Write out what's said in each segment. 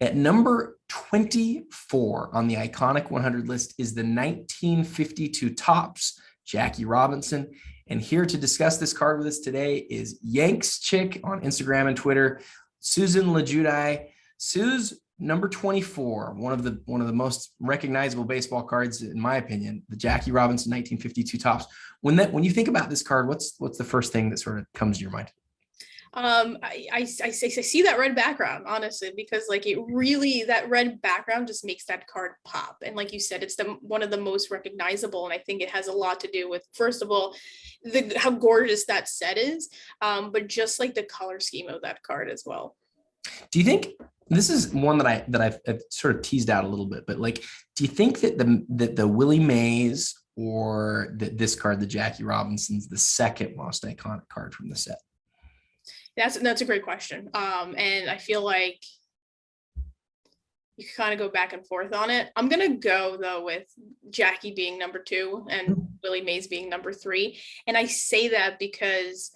At number 24 on the iconic 100 list is the 1952 Topps Jackie Robinson. And here to discuss this card with us today is Yanks Chick on Instagram and Twitter, Susan LaJudi. Suze, number 24, one of the most recognizable baseball cards, in my opinion, the Jackie Robinson 1952 Topps. When you think about this card, what's the first thing that sort of comes to your mind? I see that red background, honestly, because like it really, that red background just makes that card pop. And like you said, it's one of the most recognizable. And I think it has a lot to do with, first of all, how gorgeous that set is, but just like the color scheme of that card as well. Do you think this is one that I've sort of teased out a little bit, but like, do you think that the Willie Mays or this card, the Jackie Robinson's the second most iconic card from the set? That's a great question. And I feel like you kind of go back and forth on it. I'm gonna go though with Jackie being number 2 and Willie Mays being number 3. And I say that because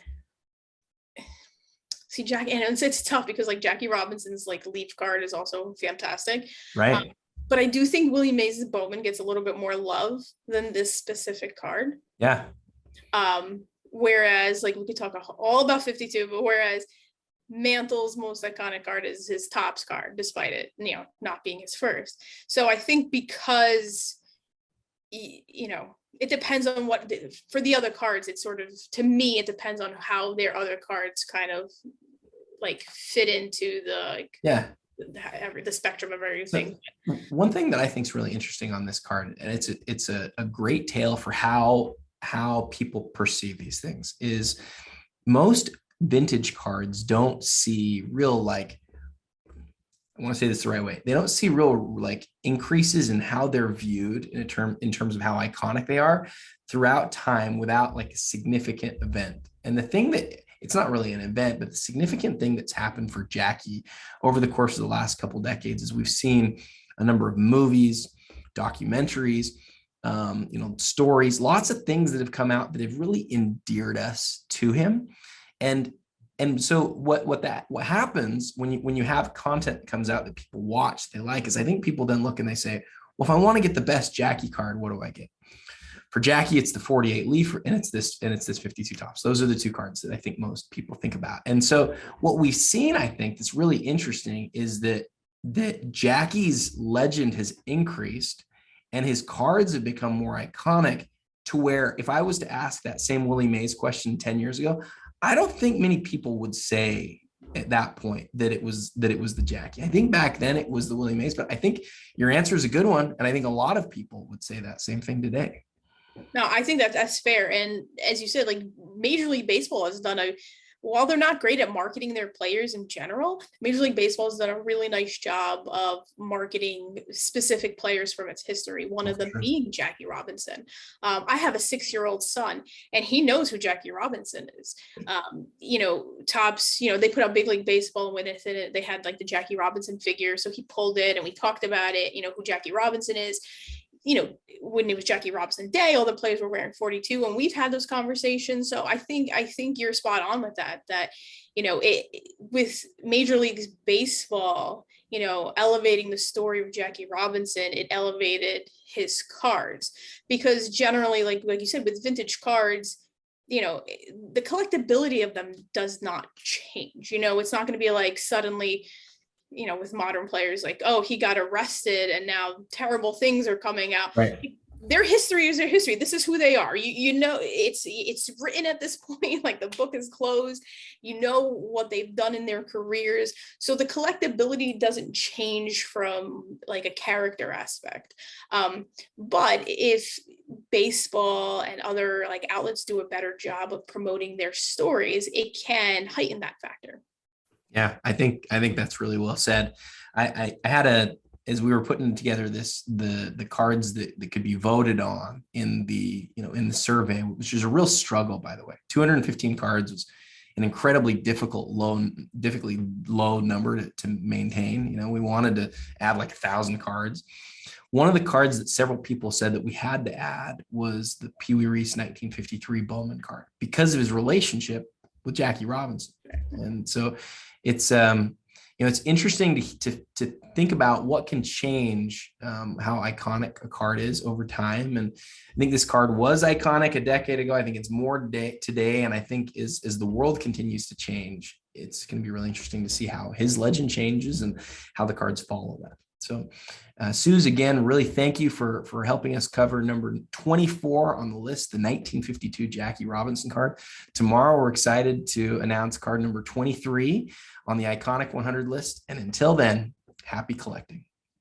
see Jackie, and it's tough because like Jackie Robinson's like Leaf card is also fantastic. Right. But I do think Willie Mays' Bowman gets a little bit more love than this specific card. Yeah. Whereas like we could talk all about 52, but whereas Mantle's most iconic card is his Topps card, despite it, not being his first. So I think because, it depends on what, for the other cards, it's sort of, to me, it depends on how their other cards kind of like fit into the, the spectrum of everything. So, one thing that I think is really interesting on this card, and it's a great tale for how people perceive these things, is most vintage cards don't see real, like, I want to say this the right way. They don't see real like increases in how they're viewed in terms of how iconic they are throughout time without like a significant event. And the thing that, it's not really an event, but the significant thing that's happened for Jackie over the course of the last couple of decades is we've seen a number of movies, documentaries, stories, lots of things that have come out that have really endeared us to him. And so what happens when you have content that comes out that people watch, they like, is I think people then look and they say, well, if I want to get the best Jackie card, what do I get? For Jackie, it's the 48 Leaf and it's this 52 Topps. Those are the two cards that I think most people think about. And so what we've seen, I think, that's really interesting is that Jackie's legend has increased and his cards have become more iconic, to where if I was to ask that same Willie Mays question 10 years ago, I don't think many people would say at that point that it was the Jackie. I think back then it was the Willie Mays, but I think your answer is a good one. And I think a lot of people would say that same thing today. No, I think that's fair. And as you said, like Major League Baseball has done while they're not great at marketing their players in general, Major League Baseball has done a really nice job of marketing specific players from its history. One of them being Jackie Robinson. I have a 6-year-old son, and he knows who Jackie Robinson is. Topps, they put out Big League Baseball, and with it, they had like the Jackie Robinson figure. So he pulled it, and we talked about it. Who Jackie Robinson is. When it was Jackie Robinson Day, all the players were wearing 42, and we've had those conversations. So I think you're spot on with that, with Major League Baseball, elevating the story of Jackie Robinson, it elevated his cards, because generally, like you said, with vintage cards, the collectability of them does not change. It's not going to be like suddenly, with modern players, like, oh, he got arrested and now terrible things are coming out. Right. Their history is their history. This is who they are. It's written at this point, like the book is closed. What they've done in their careers. So the collectability doesn't change from like a character aspect. But if baseball and other like outlets do a better job of promoting their stories, it can heighten that factor. Yeah, I think that's really well said. I had as we were putting together the cards that could be voted on in the survey, which is a real struggle, by the way. 215 cards was an incredibly difficult low number to maintain. We wanted to add like 1,000 cards. One of the cards that several people said that we had to add was the Pee Wee Reese 1953 Bowman card, because of his relationship with Jackie Robinson. And so it's it's interesting to think about what can change how iconic a card is over time. And I think this card was iconic a decade ago. I think it's more today. And I think as the world continues to change, it's going to be really interesting to see how his legend changes and how the cards follow that. So, Suze, again, really thank you for helping us cover number 24 on the list, the 1952 Jackie Robinson card. Tomorrow, we're excited to announce card number 23 on the iconic 100 list. And until then, happy collecting.